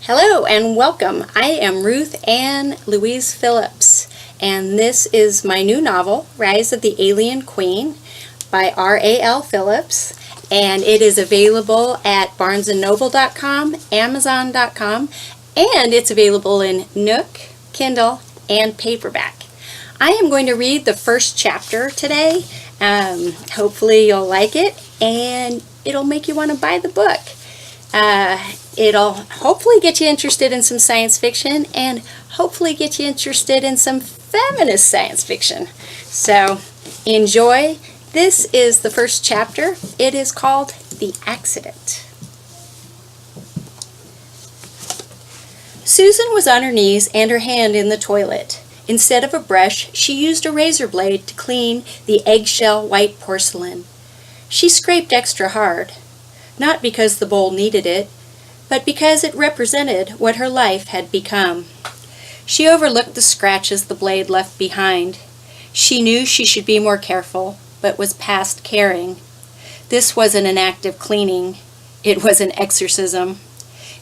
Hello and welcome. I am Ruth Ann Louise Phillips, and this is my new novel, Rise of the Alien Queen by R.A.L. Phillips, and it is available at barnesandnoble.com, amazon.com, and it's available in Nook, Kindle, and paperback. I am going to read the first chapter today. Hopefully you'll like it, and it'll make you want to buy the book. It'll hopefully get you interested in some science fiction and hopefully get you interested in some feminist science fiction. So enjoy. This is the first chapter. It is called The Accident. Susan was on her knees and her hand in the toilet. Instead of a brush, she used a razor blade to clean the eggshell white porcelain. She scraped extra hard. Not because the bowl needed it, but because it represented what her life had become. She overlooked the scratches the blade left behind. She knew she should be more careful, but was past caring. This wasn't an act of cleaning. It was an exorcism.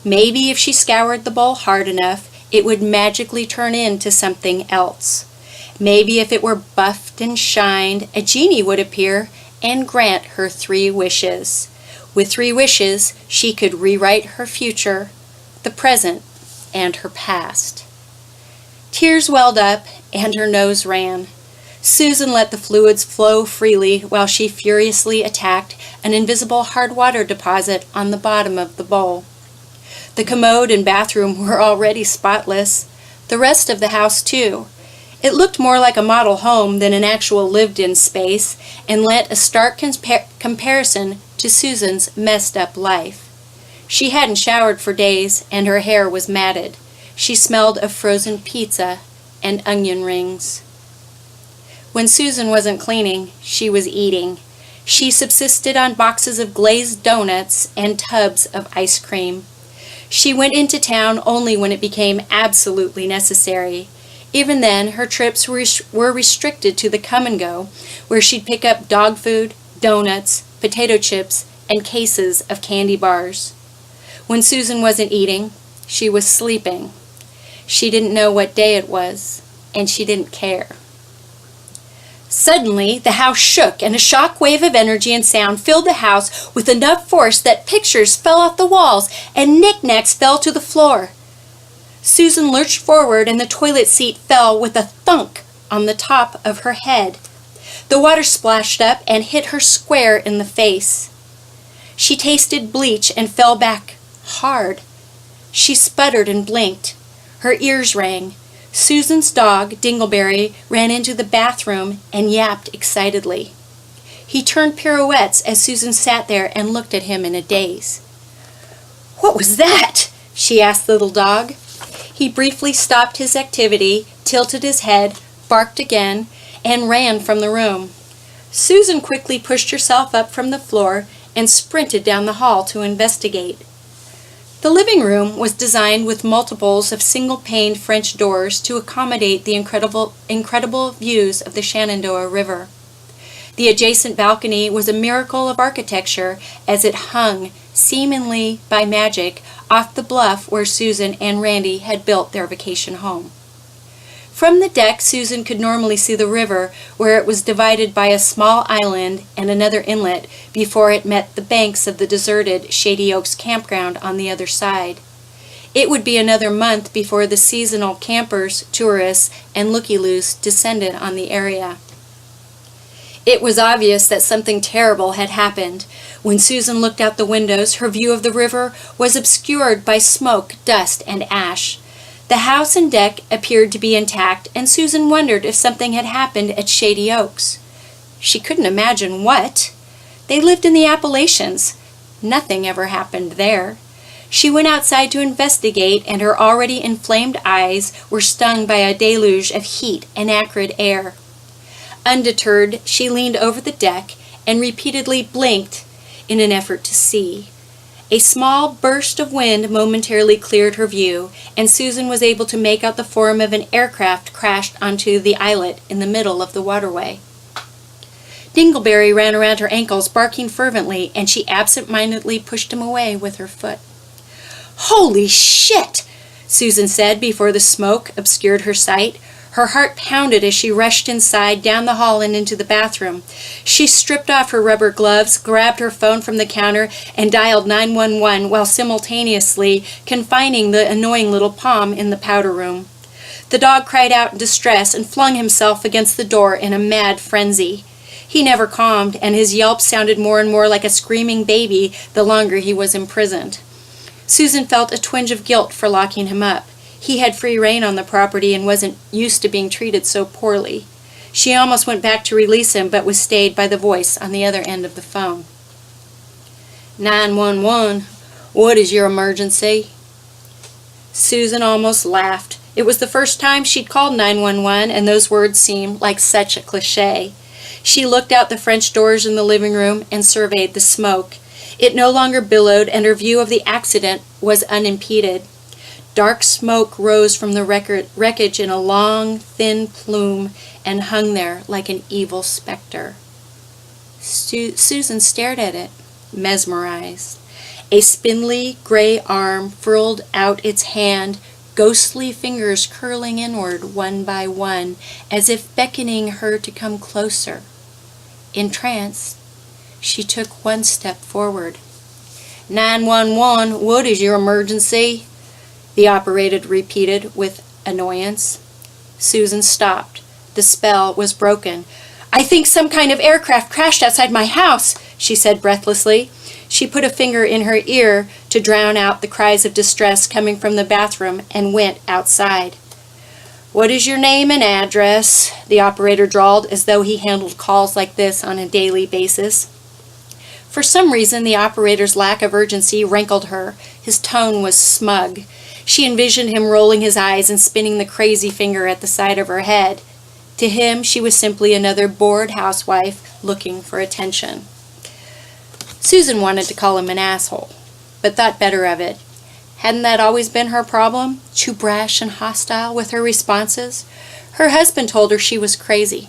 Maybe if she scoured the bowl hard enough, it would magically turn into something else. Maybe if it were buffed and shined, a genie would appear and grant her 3 wishes. With 3 wishes, she could rewrite her future, the present, and her past. Tears welled up, and her nose ran. Susan let the fluids flow freely while she furiously attacked an invisible hard water deposit on the bottom of the bowl. The commode and bathroom were already spotless. The rest of the house, too. It looked more like a model home than an actual lived-in space, and lent a stark comparison to Susan's messed-up life. She hadn't showered for days, and her hair was matted. She smelled of frozen pizza and onion rings. When Susan wasn't cleaning, she was eating. She subsisted on boxes of glazed donuts and tubs of ice cream. She went into town only when it became absolutely necessary. Even then, her trips were restricted to the come and go, where she'd pick up dog food, donuts, potato chips, and cases of candy bars. When Susan wasn't eating, she was sleeping. She didn't know what day it was, and she didn't care. Suddenly, the house shook, and a shock wave of energy and sound filled the house with enough force that pictures fell off the walls and knickknacks fell to the floor. Susan lurched forward, and the toilet seat fell with a thunk on the top of her head. The water splashed up and hit her square in the face. She tasted bleach and fell back hard. She sputtered and blinked. Her ears rang. Susan's dog, Dingleberry, ran into the bathroom and yapped excitedly. He turned pirouettes as Susan sat there and looked at him in a daze. "What was that?" she asked the little dog. He briefly stopped his activity, tilted his head, barked again, and ran from the room. Susan quickly pushed herself up from the floor and sprinted down the hall to investigate. The living room was designed with multiples of single-paned French doors to accommodate the incredible views of the Shenandoah River. The adjacent balcony was a miracle of architecture as it hung, seemingly by magic, off the bluff where Susan and Randy had built their vacation home. From the deck, Susan could normally see the river, where it was divided by a small island and another inlet before it met the banks of the deserted Shady Oaks campground on the other side. It would be another month before the seasonal campers, tourists, and looky-loos descended on the area. It was obvious that something terrible had happened. When Susan looked out the windows, her view of the river was obscured by smoke, dust, and ash. The house and deck appeared to be intact, and Susan wondered if something had happened at Shady Oaks. She couldn't imagine what. They lived in the Appalachians. Nothing ever happened there. She went outside to investigate, and her already inflamed eyes were stung by a deluge of heat and acrid air. Undeterred, she leaned over the deck and repeatedly blinked in an effort to see. A small burst of wind momentarily cleared her view, and Susan was able to make out the form of an aircraft crashed onto the islet in the middle of the waterway. Dingleberry ran around her ankles, barking fervently, and she absent-mindedly pushed him away with her foot. "Holy shit!" Susan said before the smoke obscured her sight. Her heart pounded as she rushed inside, down the hall, and into the bathroom. She stripped off her rubber gloves, grabbed her phone from the counter, and dialed 911 while simultaneously confining the annoying little Pom in the powder room. The dog cried out in distress and flung himself against the door in a mad frenzy. He never calmed, and his yelp sounded more and more like a screaming baby the longer he was imprisoned. Susan felt a twinge of guilt for locking him up. He had free rein on the property and wasn't used to being treated so poorly. She almost went back to release him, but was stayed by the voice on the other end of the phone. 911, what is your emergency? Susan almost laughed. It was the first time she'd called 911, and those words seemed like such a cliché. She looked out the French doors in the living room and surveyed the smoke. It no longer billowed, and her view of the accident was unimpeded. Dark smoke rose from the wreckage in a long, thin plume and hung there like an evil specter. Susan stared at it, mesmerized. A spindly gray arm furled out its hand, ghostly fingers curling inward one by one, as if beckoning her to come closer. Entranced, she took one step forward. 911, what is your emergency? The operator repeated with annoyance. Susan stopped. The spell was broken. I think some kind of aircraft crashed outside my house, she said breathlessly. She put a finger in her ear to drown out the cries of distress coming from the bathroom and went outside. What is your name and address? The operator drawled, as though he handled calls like this on a daily basis. For some reason, the operator's lack of urgency rankled her. His tone was smug. She envisioned him rolling his eyes and spinning the crazy finger at the side of her head. To him, she was simply another bored housewife looking for attention. Susan wanted to call him an asshole, but thought better of it. Hadn't that always been her problem? Too brash and hostile with her responses? Her husband told her she was crazy.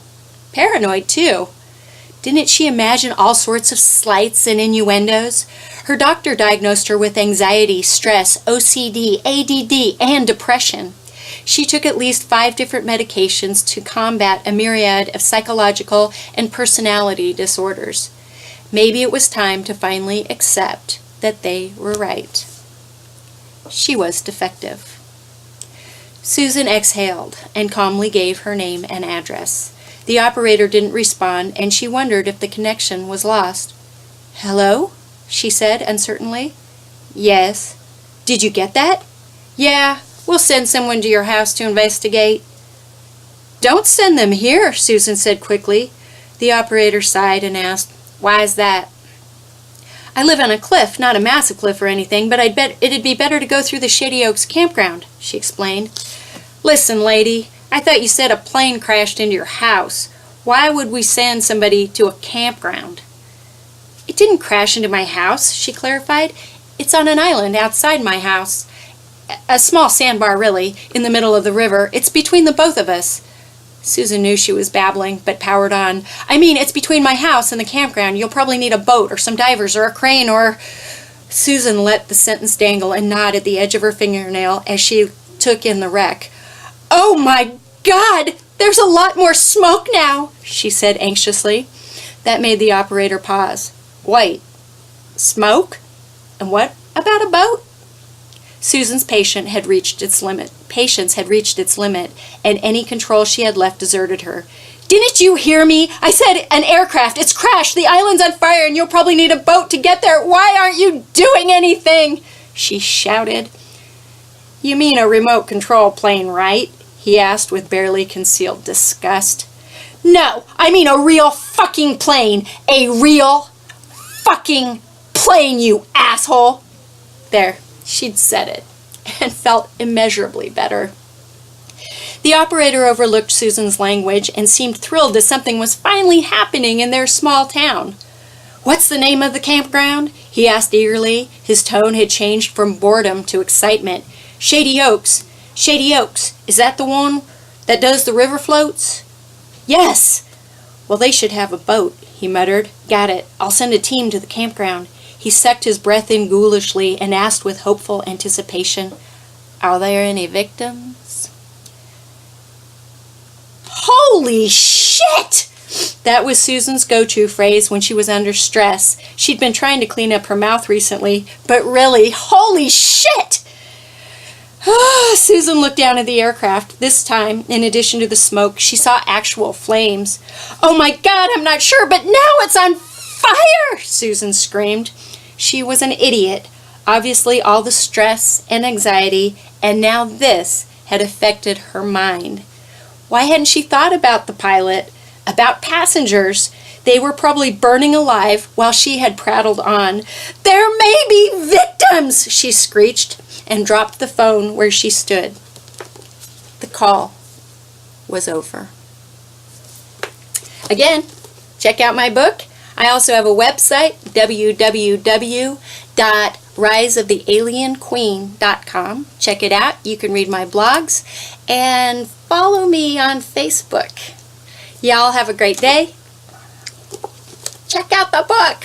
Paranoid, too. Didn't she imagine all sorts of slights and innuendos? Her doctor diagnosed her with anxiety, stress, OCD, ADD, and depression. She took at least 5 different medications to combat a myriad of psychological and personality disorders. Maybe it was time to finally accept that they were right. She was defective. Susan exhaled and calmly gave her name and address. The operator didn't respond, and she wondered if the connection was lost. Hello? She said uncertainly. Yes. Did you get that? Yeah, we'll send someone to your house to investigate. Don't send them here, Susan said quickly. The operator sighed and asked, Why is that? I live on a cliff, not a massive cliff or anything, but I'd bet it'd be better to go through the Shady Oaks campground, she explained. Listen, lady, I thought you said a plane crashed into your house. Why would we send somebody to a campground? It didn't crash into my house, she clarified. It's on an island outside my house. A small sandbar, really, in the middle of the river. It's between the both of us. Susan knew she was babbling, but powered on. I mean, it's between my house and the campground. You'll probably need a boat or some divers or a crane or... Susan let the sentence dangle and nod at the edge of her fingernail as she took in the wreck. Oh my God! There's a lot more smoke now, she said anxiously. That made the operator pause. Wait, smoke? And what about a boat? Susan's patience had reached its limit, and any control she had left deserted her. Didn't you hear me? I said an aircraft. It's crashed. The island's on fire, and you'll probably need a boat to get there. Why aren't you doing anything? She shouted. You mean a remote control plane, right? He asked with barely concealed disgust. No, I mean a real fucking plane. A real fucking plane, you asshole. There, she'd said it, and felt immeasurably better. The operator overlooked Susan's language and seemed thrilled that something was finally happening in their small town. What's the name of the campground? He asked eagerly. His tone had changed from boredom to excitement. Shady Oaks. Shady Oaks. Is that the one that does the river floats? Yes. Well, they should have a boat, he muttered. Got it. I'll send a team to the campground. He sucked his breath in ghoulishly and asked with hopeful anticipation, "Are there any victims?" Holy shit! That was Susan's go-to phrase when she was under stress. She'd been trying to clean up her mouth recently, but really, holy shit! Susan looked down at the aircraft. This time, in addition to the smoke, she saw actual flames. "Oh my God, I'm not sure, but now it's on fire!" Susan screamed. She was an idiot. Obviously, all the stress and anxiety, and now this, had affected her mind. Why hadn't she thought about the pilot? About passengers? They were probably burning alive while she had prattled on. "There may be victims!" she screeched, and dropped the phone where she stood. The call was over. Again, check out my book. I also have a website, www.riseofthealienqueen.com. Check it out. You can read my blogs and follow me on Facebook. Y'all have a great day. Check out the book.